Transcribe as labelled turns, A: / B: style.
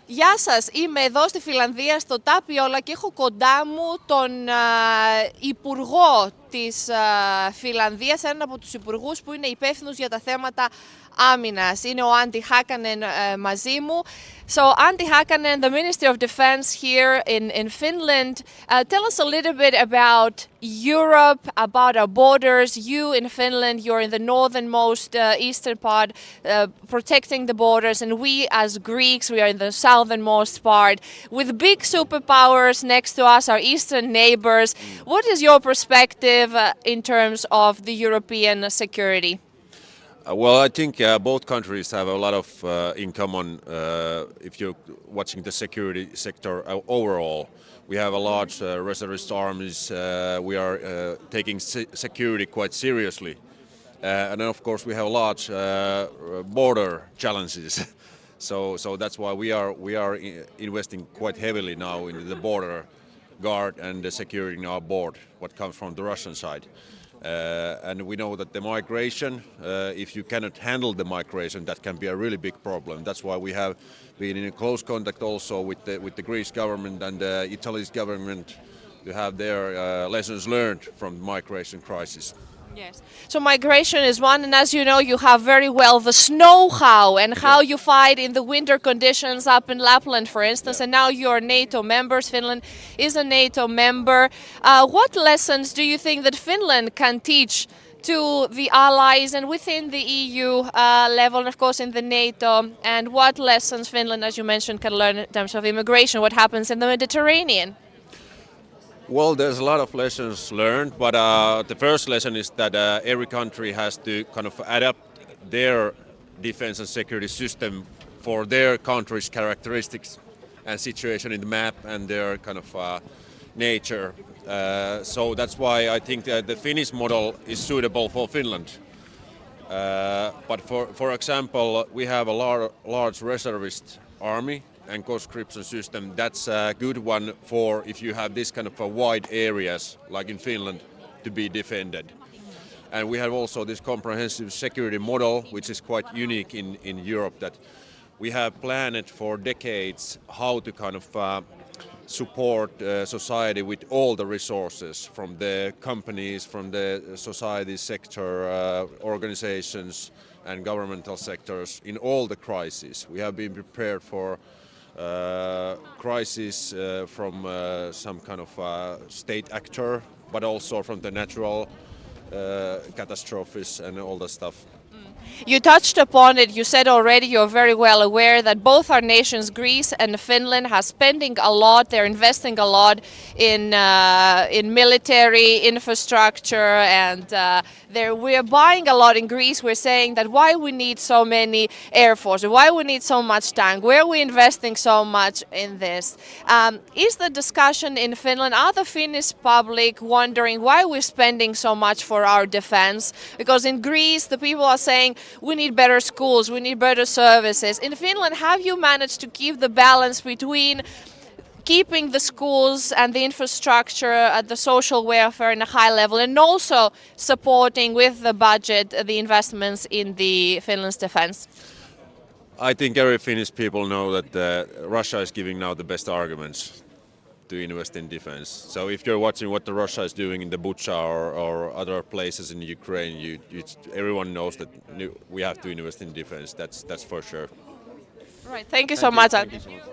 A: Γεια σας, είμαι εδώ στη Φιλανδία στο Τάπιολα και έχω κοντά μου τον Υπουργό της Φιλανδίας, έναν από τους υπουργούς που είναι υπεύθυνους για τα θέματα άμυνας. Είναι ο Antti Häkkänen μαζί μου. So Antti Häkkänen, the Ministry of Defense here in Finland, tell us a little bit about Europe, about our borders. You in Finland, you're in the northernmost eastern part, protecting the borders, and we as Greeks, we are in the southernmost part, with big superpowers next to us, our eastern neighbors. What is your perspective in terms of the European security?
B: Well, I think both countries have a lot of in common if you're watching the security sector overall. We have a large reservist armies. We are taking security quite seriously. And then, of course, we have large border challenges. So that's why we are investing quite heavily now in the border guard and the securing our border, what comes from the Russian side. And we know that the migration, if you cannot handle the migration, that can be a really big problem. That's why we have been in close contact also with the Greece government and the Italy's government to have their lessons learned from the migration crisis.
A: Yes. So migration is one, and as you know, you have very well the know-how and how you fight in the winter conditions up in Lapland, for instance, and now you're NATO members. Finland is a NATO member. What lessons do you think that Finland can teach to the allies and within the EU level, and of course in the NATO, and what lessons Finland, as you mentioned, can learn in terms of immigration, what happens in the Mediterranean?
B: Well, there's a lot of lessons learned, but the first lesson is that every country has to kind of adapt their defense and security system for their country's characteristics and situation in the map and their kind of nature. So that's why I think that the Finnish model is suitable for Finland. But for example, we have a large reservist army and conscription system. That's a good one for if you have this kind of wide areas like in Finland to be defended. And we have also this comprehensive security model, which is quite unique in Europe, that we have planned for decades how to kind of support society with all the resources from the companies, from the society sector, organizations and governmental sectors in all the crises. We have been prepared for crisis from some kind of state actor, but also from the natural catastrophes and all that stuff.
A: You touched upon it. You said already you're very well aware that both our nations, Greece and Finland, are spending a lot. They're investing a lot in military infrastructure, and we're buying a lot in Greece. We're saying that why we need so many air forces, why we need so much tank, where are we investing so much in this? Is the discussion in Finland, are the Finnish public wondering why we're spending so much for our defense? Because in Greece, the people are saying we need better schools, we need better services. In Finland, have you managed to keep the balance between keeping the schools and the infrastructure at the social welfare in a high level and also supporting with the budget the investments in the Finland's defense?
B: I think every Finnish people know that Russia is giving now the best arguments to invest in defense. So if you're watching what the Russia is doing in the Bucha or other places in Ukraine, everyone knows that we have to invest in defense. That's for sure.
A: Right. Thank you so much.
B: Thank you so much.